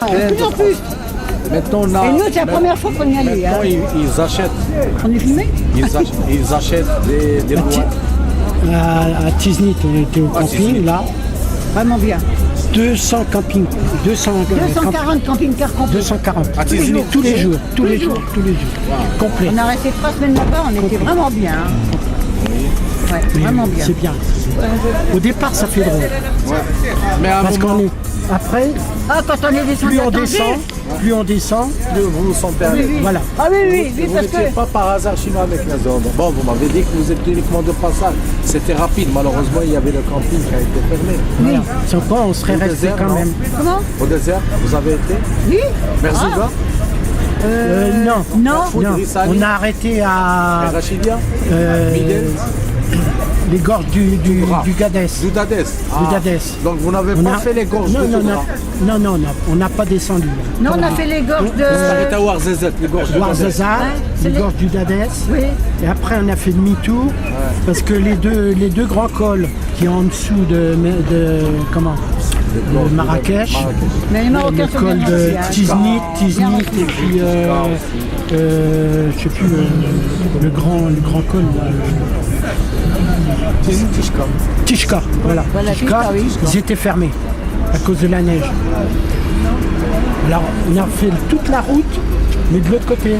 De plus en plus. Maintenant, Et nous, c'est la première fois qu'on y allait. maintenant, Hein. ils achètent, On est filmé ils achètent des lois. À Tiznit, on était au camping, là, Vraiment bien. 200 campings, 240 camping-cars complets. 240, À Tiznit, tous les jours, complet. On a resté 3 semaines là-bas, on était vraiment bien. Hein. Ouais, Mais vraiment bien. c'est bien. Au départ, ça fait drôle. Mais à un Parce moment, qu'on est. Après, Ah, quand on est descendu plus à on Tanger. descend, vous vous sentez à Oui, l'aise. oui. voilà. Ah oui, oui, oui, Vous parce n'étiez que... pas par hasard chinois avec les hommes. Bon, vous m'avez dit que vous êtes uniquement de passage. C'était rapide. Malheureusement, il y avait le camping qui a été fermé. Voilà. Sans quoi, on serait Au resté désert, quand non même. Comment Au désert, vous avez été Oui Merzouga Non, Non. non. Rissani. On a arrêté à Rachidia euh, les gorges du Gadès. Doudades. Doudades. Donc vous n'avez On pas a- fait les gorges non, de non, Toubra. non, on n'a pas descendu. Non, on a fait les gorges Vous avez arrêté de... à Ouarzazate, les gorges de Doudades. Ouarzazate, c'est les les- gorges du Dadès. Oui. Et après, on a fait demi-tour parce que les deux grands cols qui sont en dessous de Marrakech, Mais les Marocains le sont col bien de gentils, hein. Tiznit et puis je sais plus le grand col Tishka, voilà. Voilà, Tishka, oui. Ils étaient fermés à cause de la neige. Alors on a fait toute la route, mais de l'autre côté,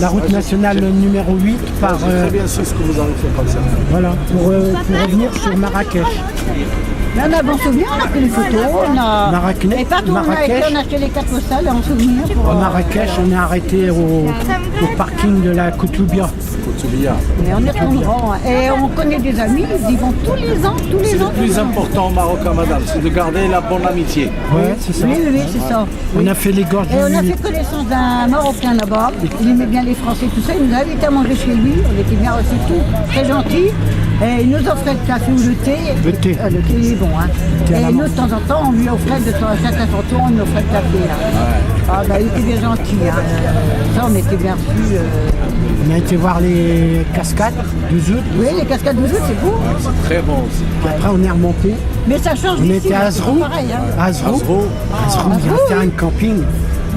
la route nationale numéro 8 par J'ai très bien su ce que vous avez fait comme ça. voilà pour revenir sur Marrakech. Mais on a bon souvenir, on a pris les photos, on a... Marrakech- Et partout où on a été, Marrakech. on a acheté les cartes postales en souvenir pour... À Marrakech, on est arrêté au parking de la Koutoubia. Koutoulia. Et on est retournant. Et on connaît des amis, ils y vont tous les ans, tous C'est les le ans. plus important au Maroc, hein, madame, c'est de garder la bonne amitié. Ouais, c'est ça. Oui, oui, oui, c'est ça. On a fait les gorges Et on a du fait connaissance d'un Marocain là-bas. Il aimait bien les Français, tout ça. Il nous a invités à manger chez lui. On était bien reçus, tout très gentil. Et il nous offrait le café ou le thé. Le thé. Le thé, il est bon. Hein. Thé à la Et nous, menthe. de temps en temps, on lui offrait de chacun son tour, on lui offrait le café. Là. Ah, bah, il était bien gentil. Hein. Ça, on était bien reçus. On a été voir les cascades du Zout. Oui, les cascades de Zout, c'est beau. C'est très bon aussi. Puis après, on est remonté. Mais ça change On d'ici, était à là, c'est Azrou. pas pareil. Hein. Azrou, Azrou, il y a un terrain de camping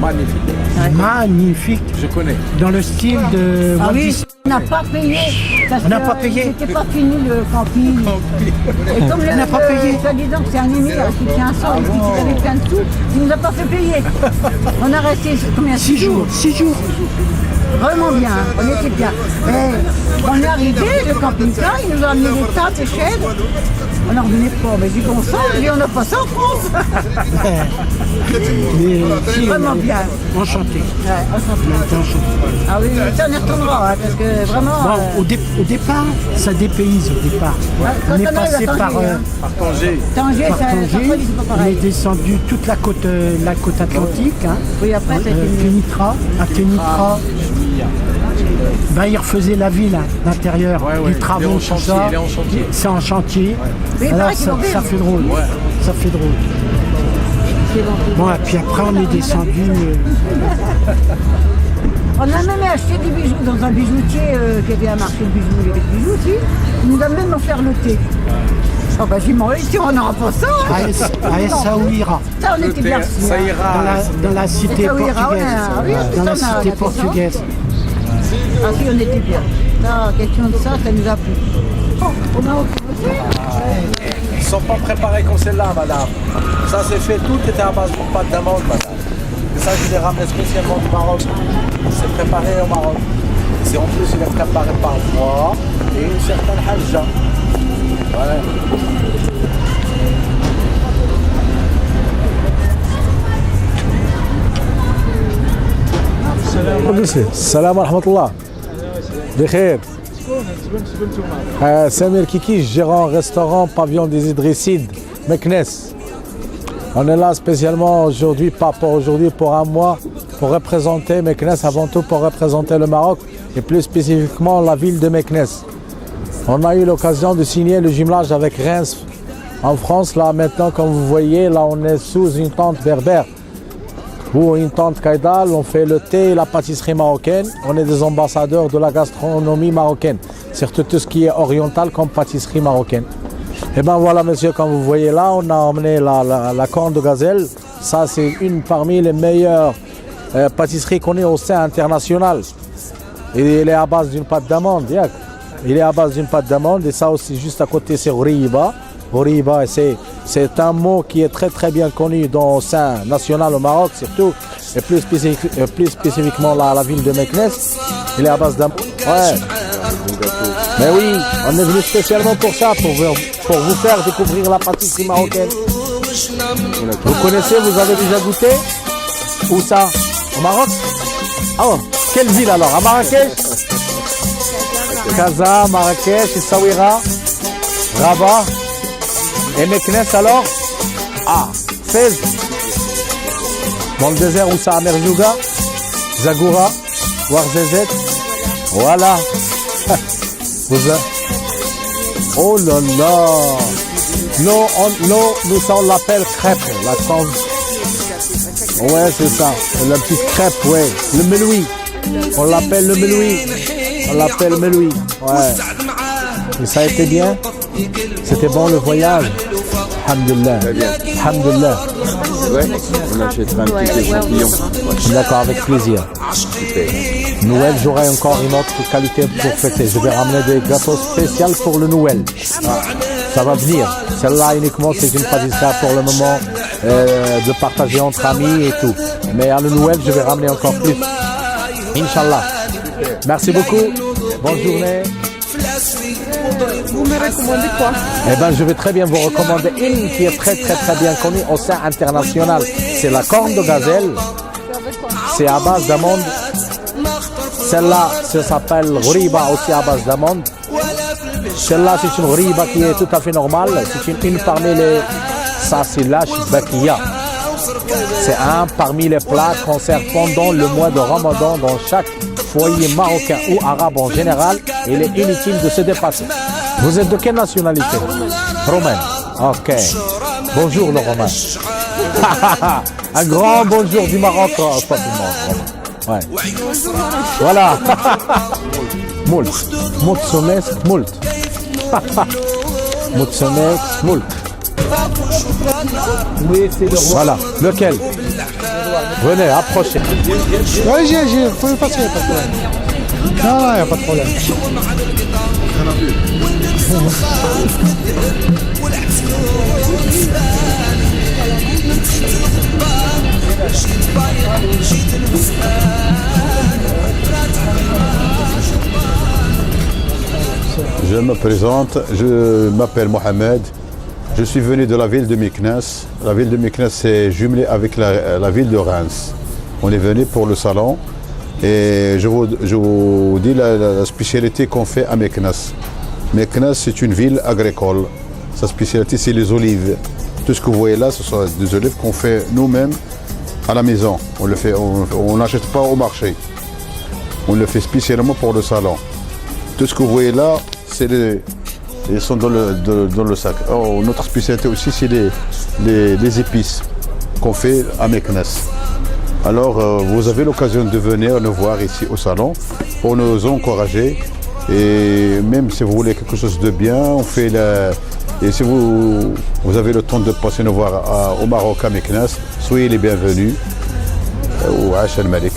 magnifique. magnifique, Je connais. dans le style de Ah Walt oui, Disney. on n'a pas payé. Parce On n'a que pas payé. C'était pas fini le camping. Et comme On n'a pas payé. Soi-disant que c'est un émir qui tient un sang et puis qu'il avait plein de sous, il nous a pas fait payer. On a resté combien 6 jours, 6 jours. Vraiment bien, on était bien. Et on est arrivé, le camping-car, ils nous ont amené des tables, des chaises. On n'en revenait pas, mais j'ai dit qu'on sent, on n'a pas ça en France. Mais si, Vraiment bien. Enchanté. Ouais, enchanté. On était enchanté. Ah oui, ça on y retournera, hein, parce que vraiment... Bon, au départ, ça dépayse au départ. quand On est on arrive passé à par, Tanger, hein. Par Tanger. Tanger, par ça, Tanger. parfois, c'est pas On est pareil. descendu toute la côte atlantique. Hein. Oui, après, ça a été mieux. Kenitra, à Kenitra, ben, il refaisait la ville à l'intérieur, Ouais, ouais, les il est travaux, en tout chantier, ça. il est en chantier. C'est en chantier. Oui, il Alors paraît qu'ils ça, vont bien. ça fait drôle. Ouais. Ça fait drôle. C'est bon. Bon, et puis après on est descendu. On a même acheté des bijoux dans un bijoutier qui avait un marché de bijoux. Il y avait des bijoux aussi. Il nous a même offert le thé. Oh bah j'ai mangé, si on n'aura pas ça. à Essaouira, Ça, on était bien Ça reçus, hein. ira. dans la cité Essaouira, ouais, portugaise. oui, Dans la ça, on a cité fait ça. portugaise. Ah si, on était bien. Ça, question de ça, ça nous a plu. Oh, on a Ils ne sont pas préparés comme celle-là, madame. Ça c'est fait, tout était à base de pâte d'amande, madame. Et ça, je les ramène spécialement du Maroc. C'est préparé au Maroc. C'est en plus, il est préparé par moi et une certaine hajja. Voilà. Salam rahmatullah. Bikhair. Samir Kiki, gérant restaurant Pavillon des Idrissides, Meknes. On est là spécialement aujourd'hui, pas pour aujourd'hui, pour un mois, pour représenter Meknes, avant tout pour représenter le Maroc et plus spécifiquement la ville de Meknes. On a eu l'occasion de signer le jumelage avec Reims en France. Là maintenant, comme vous voyez, là on est sous une tente berbère ou une tente Kaïdal. On fait le thé et la pâtisserie marocaine. On est des ambassadeurs de la gastronomie marocaine, surtout tout ce qui est oriental comme pâtisserie marocaine. Et ben voilà, monsieur, comme vous voyez là, on a emmené la corne de gazelle. Ça, c'est une parmi les meilleures pâtisseries qu'on ait au sein international. Et il est à base d'une pâte d'amande, yak. Il est à base d'une pâte d'amande et ça aussi juste à côté c'est Horiba. Horiba, c'est un mot qui est très très bien connu dans le sein national au Maroc surtout. Et plus spécifiquement là, à la ville de Meknès. Il est à base d'amande. Ouais. Mais oui, on est venu spécialement pour ça, pour vous faire découvrir la pâtisserie marocaine. Vous connaissez, vous avez déjà goûté? Où ça? Au Maroc? Oh, quelle ville alors? À Marrakech? Casa, Marrakech, Essaouira, Rabat et Meknès alors? Ah, Fès. Dans le désert où ça? À Merjouga, Zagoura, Ouarzazate. Voilà. Oh là là. Nous ça on l'appelle crêpe. La crème. Ouais, c'est ça. La petite crêpe, ouais. Le meloui. On l'appelle le meloui. On l'appelle meloui. Ouais. Et ça a été bien? C'était bon le voyage? Alhamdulillah. Alhamdulillah. Ouais, on achètera un petit échantillon. D'accord, avec plaisir. Noël, j'aurai encore une autre qualité pour fêter. Je vais ramener des gâteaux spéciaux pour le Noël. Ça va venir. Celle-là uniquement, c'est une pâtisserie pour le moment de partager entre amis et tout. Mais à le Noël, je vais ramener encore plus. Inch'Allah. Merci beaucoup. Bonne journée. Vous me recommandez quoi? Eh ben, je vais très bien vous recommander une qui est très très très bien connue au sein international. C'est la corne de gazelle. C'est à base d'amande. Celle-là, ça s'appelle Horiba, aussi à base d'amande. Celle-là, c'est une Horiba qui est tout à fait normale. C'est une parmi les... Ça, c'est l'ashbakia. C'est un parmi les plats qu'on sert pendant le mois de Ramadan dans chaque foyer marocain ou arabe en général. Il est inutile de se dépasser. Vous êtes de quelle nationalité? Romaine. Ok. Bonjour le Romain. Un grand bonjour du Maroc. Pas du Maroc. Ouais. Voilà. Moult. Moutsones, moult. Moutsones, moult. Oui, c'est le roi. Voilà. Lequel? Venez, approchez. Oui, j'ai, faut passer, pas de problème. Non, il n'y a pas de problème. Je me présente, je m'appelle Mohamed. Je suis venu de la ville de Meknès. La ville de Meknès est jumelée avec la ville de Reims. On est venu pour le salon et je vous dis la spécialité qu'on fait à Meknès. Meknès, c'est une ville agricole. Sa spécialité, c'est les olives. Tout ce que vous voyez là, ce sont des olives qu'on fait nous-mêmes à la maison. On n'achète pas au marché. On le fait spécialement pour le salon. Tout ce que vous voyez là, ils sont dans le sac. Oh, notre spécialité aussi, c'est les épices qu'on fait à Meknès. Alors, vous avez l'occasion de venir nous voir ici au salon pour nous encourager. Et même si vous voulez quelque chose de bien, on fait et si vous avez le temps de passer nous voir au Maroc à Meknès, soyez les bienvenus. Ou Aïcha al-Malik.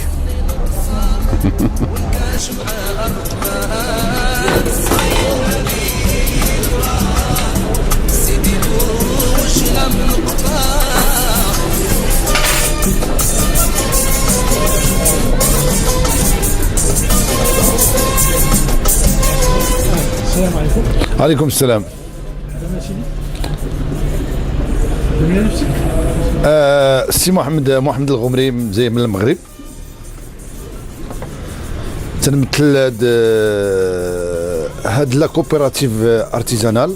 السلام عليكم. عليكم السلام. سي محمد الغمري جاي من المغرب. تنمثل هاد لا كوبيراتيف ارتيزانال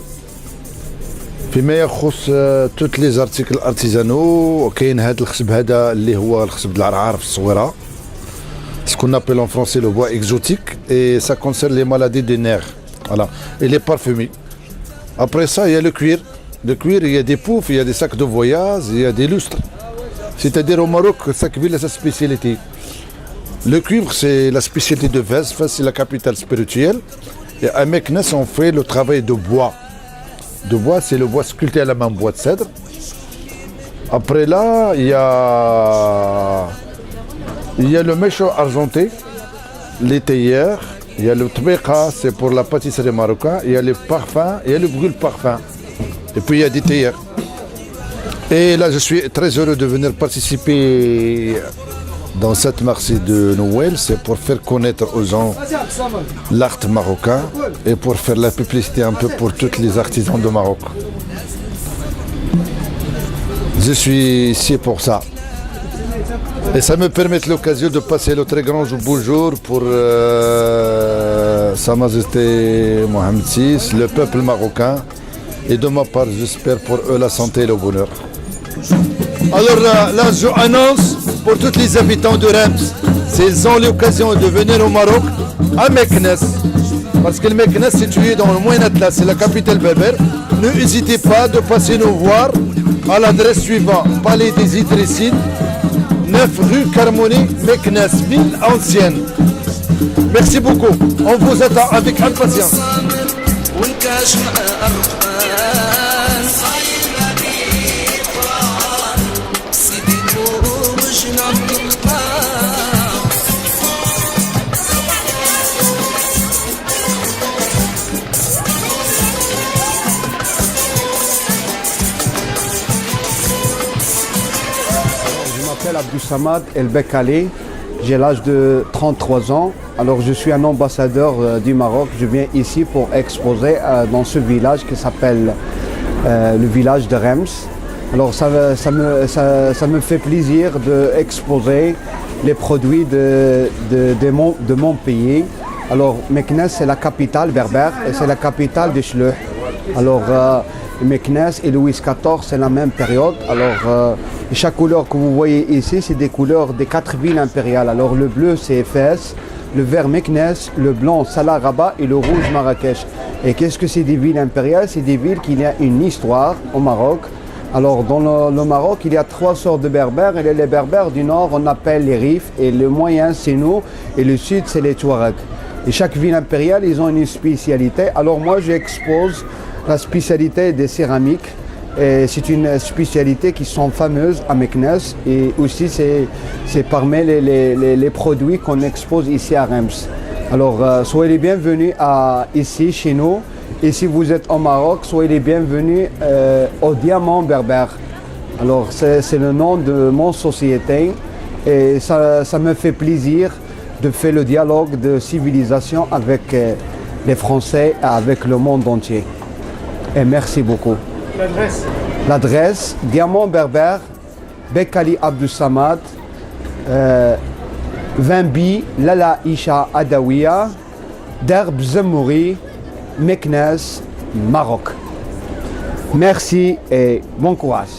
فيما يخص توت لي زارتيكل ارتيزانو. وكاين هاد الخشب هذا اللي هو الخشب د العرعار في الصويره. Ce qu'on appelle en français le bois exotique et ça concerne les maladies des nerfs. Voilà. Et les parfumés. Après ça, il y a le cuir. Le cuir, il y a des poufs, il y a des sacs de voyage, il y a des lustres. C'est-à-dire au Maroc, chaque ville a sa spécialité. Le cuivre, c'est la spécialité de Fès. Fès, c'est la capitale spirituelle. Et à Meknès, on fait le travail de bois. de bois, c'est le bois sculpté à la main, bois de cèdre. Après là, il y a le mécho argenté, les théières, il y a le tbeka, c'est pour la pâtisserie marocaine, il y a les parfums, il y a le brûle parfum. Et puis il y a des théières. Et là, je suis très heureux de venir participer dans cette marché de Noël. C'est pour faire connaître aux gens l'art marocain et pour faire la publicité un peu pour tous les artisans de Maroc. Je suis ici pour ça. Et ça me permet l'occasion de passer le très grand bonjour pour Sa Majesté Mohamed VI, le peuple marocain. Et de ma part, j'espère pour eux la santé et le bonheur. Alors là, je annonce pour tous les habitants de Reims, s'ils ont l'occasion de venir au Maroc, à Meknès, parce que le Meknès est situé dans le Moyen Atlas, c'est la capitale berbère, n'hésitez pas de passer nous voir à l'adresse suivante, Palais des Idrissides, 9 rue Carmoni, Meknès, ville ancienne. Merci beaucoup, on vous attend avec impatience. Je m'appelle Abdou Samad El Bekali, j'ai l'âge de 33 ans. Alors je suis un ambassadeur du Maroc, je viens ici pour exposer dans ce village qui s'appelle le village de Reims. Alors ça me fait plaisir d'exposer les produits de mon pays. Alors Meknès c'est la capitale berbère et c'est la capitale de Chleuh. Alors Meknès et Louis XIV c'est la même période. Alors chaque couleur que vous voyez ici c'est des couleurs des 4 villes impériales. Alors le bleu c'est Fès, le vert Meknès, le blanc Salah Rabat et le rouge Marrakech. Et qu'est-ce que c'est des villes impériales? C'est des villes qui ont une histoire au Maroc. Alors dans le Maroc, il y a 3 sortes de berbères. Et les berbères du nord, on appelle les Rifs. Et le moyen, c'est nous. Et le sud, c'est les Touaregs. Et chaque ville impériale, ils ont une spécialité. Alors moi, j'expose la spécialité des céramiques. Et c'est une spécialité qui sont fameuses à Meknès. Et aussi, c'est parmi les produits qu'on expose ici à Reims. Alors, soyez les bienvenus ici, chez nous. Et si vous êtes au Maroc, soyez les bienvenus au Diamant Berbère. Alors, c'est le nom de mon société. Et ça me fait plaisir de faire le dialogue de civilisation avec les Français et avec le monde entier. Et merci beaucoup. L'adresse, Diamant Berbère, Bekali Abdou Samad, 20B, Lala Isha Adawiya, Derb Zemouri, Meknès, Maroc. Merci et bon courage.